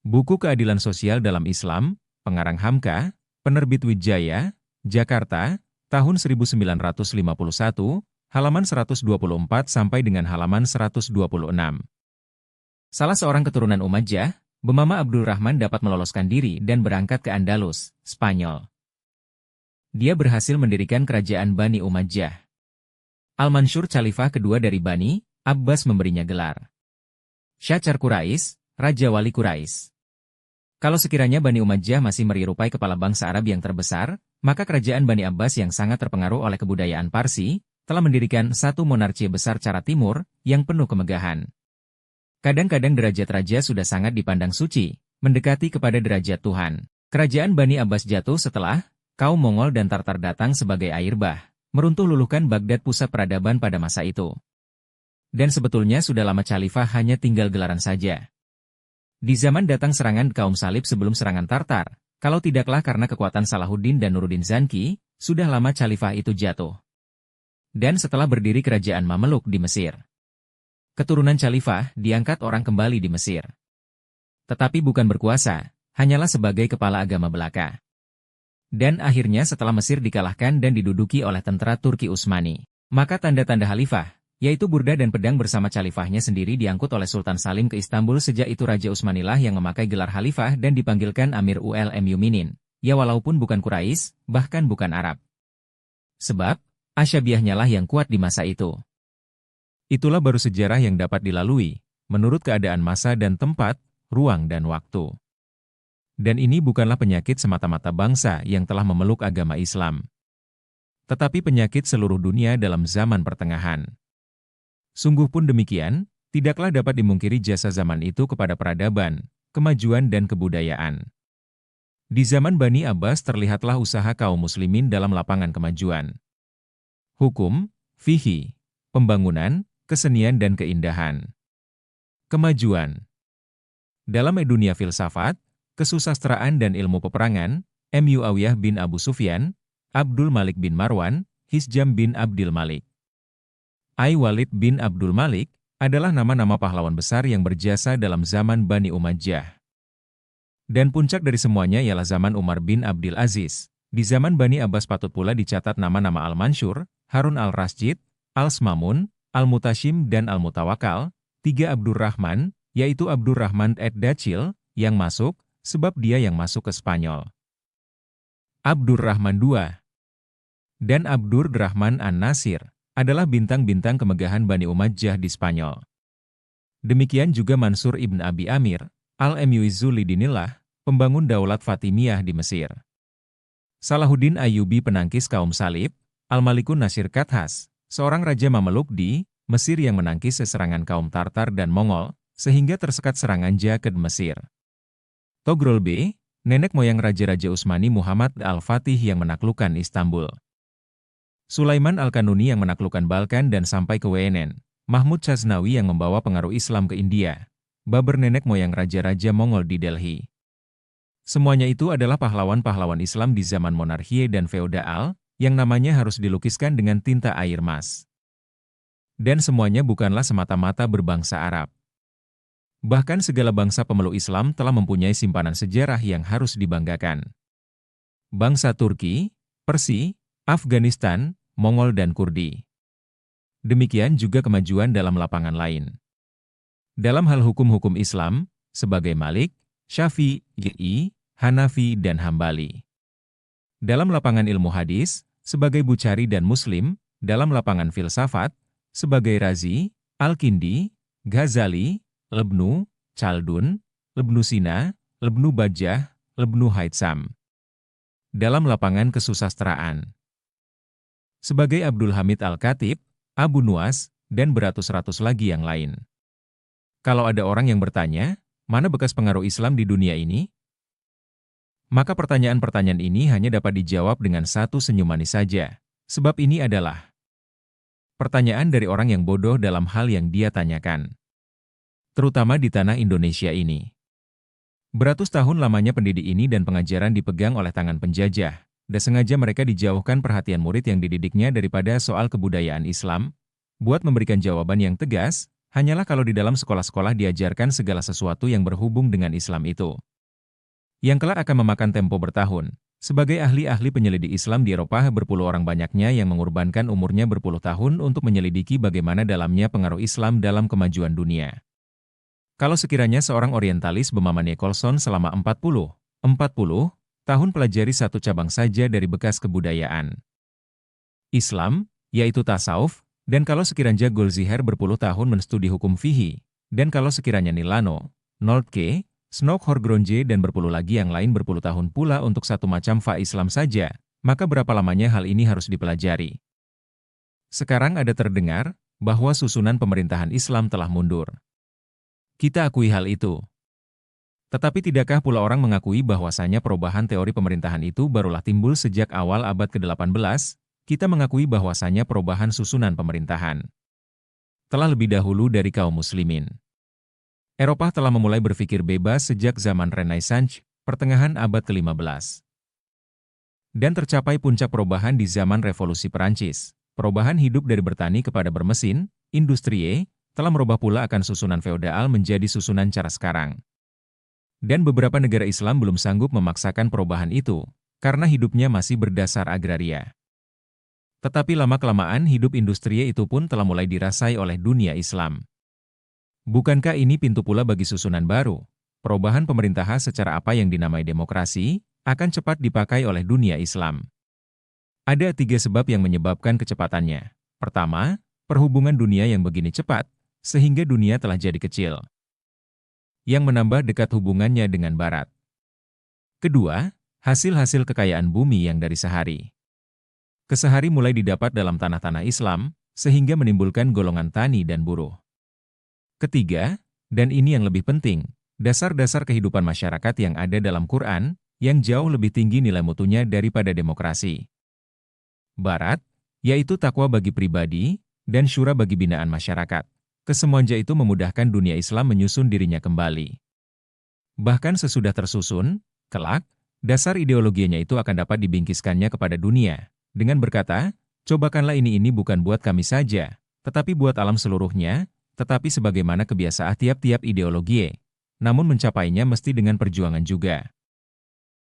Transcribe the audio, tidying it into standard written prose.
Buku Keadilan Sosial dalam Islam, pengarang Hamka, penerbit Wijaya, Jakarta, tahun 1951, halaman 124 sampai dengan halaman 126. Salah seorang keturunan Umayyah, Bernama Abdul Rahman dapat meloloskan diri dan berangkat ke Andalus, Spanyol. Dia berhasil mendirikan kerajaan Bani Umayyah. Al-Mansur Khalifah kedua dari Bani Abbas memberinya gelar Syahryar Quraisy, Raja Wali Quraisy. Kalau sekiranya Bani Umayyah masih menyerupai kepala bangsa Arab yang terbesar, maka kerajaan Bani Abbas yang sangat terpengaruh oleh kebudayaan Parsi, telah mendirikan satu monarki besar cara timur, yang penuh kemegahan. Kadang-kadang derajat raja sudah sangat dipandang suci, mendekati kepada derajat Tuhan. Kerajaan Bani Abbas jatuh setelah kaum Mongol dan Tartar datang sebagai air bah, meruntuh luluhkan Baghdad pusat peradaban pada masa itu. Dan sebetulnya sudah lama Khalifah hanya tinggal gelaran saja. Di zaman datang serangan kaum Salib sebelum serangan Tartar, kalau tidaklah karena kekuatan Salahuddin dan Nuruddin Zanki, sudah lama Khalifah itu jatuh. Dan setelah berdiri kerajaan Mameluk di Mesir. Keturunan Khalifah diangkat orang kembali di Mesir. Tetapi bukan berkuasa, hanyalah sebagai kepala agama belaka. Dan akhirnya setelah Mesir dikalahkan dan diduduki oleh tentara Turki Utsmani, maka tanda-tanda khalifah, yaitu burda dan pedang bersama khalifahnya sendiri diangkut oleh Sultan Salim ke Istanbul. Sejak itu Raja Utsmanilah yang memakai gelar khalifah dan dipanggilkan Amir ul Muminin, ya walaupun bukan Quraisy, bahkan bukan Arab. Sebab, Asyabiyahnya lah yang kuat di masa itu. Itulah baru sejarah yang dapat dilalui, menurut keadaan masa dan tempat, ruang dan waktu. Dan ini bukanlah penyakit semata-mata bangsa yang telah memeluk agama Islam, tetapi penyakit seluruh dunia dalam zaman pertengahan. Sungguh pun demikian, tidaklah dapat dimungkiri jasa zaman itu kepada peradaban, kemajuan dan kebudayaan. Di zaman Bani Abbas terlihatlah usaha kaum muslimin dalam lapangan kemajuan. Hukum, fikih, pembangunan, kesenian dan keindahan. Kemajuan. Dalam dunia filsafat, kesusastraan dan ilmu peperangan, Muawiyah bin Abu Sufyan, Abdul Malik bin Marwan, Hizjam bin Abdil Malik, Walid bin Abdul Malik, adalah nama-nama pahlawan besar yang berjasa dalam zaman Bani Umayyah. Dan puncak dari semuanya ialah zaman Umar bin Abdil Aziz. Di zaman Bani Abbas patut pula dicatat nama-nama Al-Mansur, Harun al-Rasyid, Al-Smamun, Al-Mutashim dan Al-Mutawakal, tiga Abdurrahman, yaitu Abdurrahman ad-Dachil, yang masuk, sebab dia yang masuk ke Spanyol. Abdurrahman II dan Abdurrahman an-Nasir adalah bintang-bintang kemegahan Bani Umayyah di Spanyol. Demikian juga Mansur ibn Abi Amir, al-Muizzulidinillah, pembangun Daulat Fatimiyah di Mesir. Salahuddin Ayyubi penangkis kaum Salib, Al-Malikun Nasir Kathas, seorang raja Mameluk di Mesir yang menangkis serangan kaum Tartar dan Mongol, sehingga tersekat serangan Jaked Mesir. Togrul B, nenek moyang Raja-Raja Utsmani Muhammad Al-Fatih yang menaklukkan Istanbul. Sulaiman Al-Kanuni yang menaklukkan Balkan dan sampai ke Wenen. Mahmud Ghaznawi yang membawa pengaruh Islam ke India. Babur nenek moyang Raja-Raja Mongol di Delhi. Semuanya itu adalah pahlawan-pahlawan Islam di zaman monarki dan feodal, yang namanya harus dilukiskan dengan tinta air mas. Dan semuanya bukanlah semata-mata berbangsa Arab. Bahkan segala bangsa pemeluk Islam telah mempunyai simpanan sejarah yang harus dibanggakan. Bangsa Turki, Persia, Afghanistan, Mongol dan Kurdi. Demikian juga kemajuan dalam lapangan lain. Dalam hal hukum-hukum Islam, sebagai Malik, Syafi'i, Hanafi dan Hambali. Dalam lapangan ilmu hadis, sebagai Bukhari dan Muslim, dalam lapangan filsafat, sebagai Razi, Al-Kindi, Ghazali, Lebnu, Chaldun, Lebnu Sina, Lebnu Bajjah, Lebnu Haytham. Dalam lapangan kesusastraan, sebagai Abdul Hamid Al-Khatib, Abu Nuwas, dan beratus-ratus lagi yang lain. Kalau ada orang yang bertanya, mana bekas pengaruh Islam di dunia ini? Maka pertanyaan-pertanyaan ini hanya dapat dijawab dengan satu senyum manis saja, sebab ini adalah pertanyaan dari orang yang bodoh dalam hal yang dia tanyakan. Terutama di tanah Indonesia ini. Beratus tahun lamanya pendidik ini dan pengajaran dipegang oleh tangan penjajah, dan sengaja mereka dijauhkan perhatian murid yang dididiknya daripada soal kebudayaan Islam, buat memberikan jawaban yang tegas, Hanyalah kalau di dalam sekolah-sekolah diajarkan segala sesuatu yang berhubung dengan Islam itu. Yang kelak akan memakan tempo bertahun. Sebagai ahli-ahli penyelidik Islam di Eropa berpuluh orang banyaknya yang mengorbankan umurnya berpuluh tahun untuk menyelidiki bagaimana dalamnya pengaruh Islam dalam kemajuan dunia. Kalau sekiranya seorang orientalis bernama Nicholson selama 40 tahun pelajari satu cabang saja dari bekas kebudayaan Islam, yaitu tasawuf, dan kalau sekiranya Goldziher berpuluh tahun menstudi hukum fihi, dan kalau sekiranya Nilano, Noltke, Snoeck-Horgronje dan berpuluh lagi yang lain berpuluh tahun pula untuk satu macam fa Islam saja, maka berapa lamanya hal ini harus dipelajari? Sekarang ada terdengar bahwa susunan pemerintahan Islam telah mundur. Kita akui hal itu. Tetapi tidakkah pula orang mengakui bahwasanya perubahan teori pemerintahan itu barulah timbul sejak awal abad ke-18? Kita mengakui bahwasanya perubahan susunan pemerintahan telah lebih dahulu dari kaum muslimin. Eropa telah memulai berpikir bebas sejak zaman Renaissance, pertengahan abad ke-15. Dan tercapai puncak perubahan di zaman Revolusi Perancis. Perubahan hidup dari bertani kepada bermesin, industrie, telah merubah pula akan susunan feodal menjadi susunan cara sekarang. Dan beberapa negara Islam belum sanggup memaksakan perubahan itu, karena hidupnya masih berdasar agraria. Tetapi lama-kelamaan hidup industrie itu pun telah mulai dirasai oleh dunia Islam. Bukankah ini pintu pula bagi susunan baru? Perubahan pemerintahan secara apa yang dinamai demokrasi, akan cepat dipakai oleh dunia Islam. Ada 3 sebab yang menyebabkan kecepatannya. Pertama, perhubungan dunia yang begini cepat, sehingga dunia telah jadi kecil, yang menambah dekat hubungannya dengan Barat. Kedua, hasil-hasil kekayaan bumi yang dari sehari ke sehari mulai didapat dalam tanah-tanah Islam, sehingga menimbulkan golongan tani dan buruh. Ketiga, dan ini yang lebih penting, dasar-dasar kehidupan masyarakat yang ada dalam Quran, yang jauh lebih tinggi nilai mutunya daripada demokrasi Barat, yaitu takwa bagi pribadi, dan syura bagi binaan masyarakat. Kesemuanya itu memudahkan dunia Islam menyusun dirinya kembali. Bahkan sesudah tersusun, kelak, dasar ideologinya itu akan dapat dibingkiskannya kepada dunia, dengan berkata, cobakanlah ini bukan buat kami saja, tetapi buat alam seluruhnya, tetapi sebagaimana kebiasaan tiap-tiap ideologi, namun mencapainya mesti dengan perjuangan juga.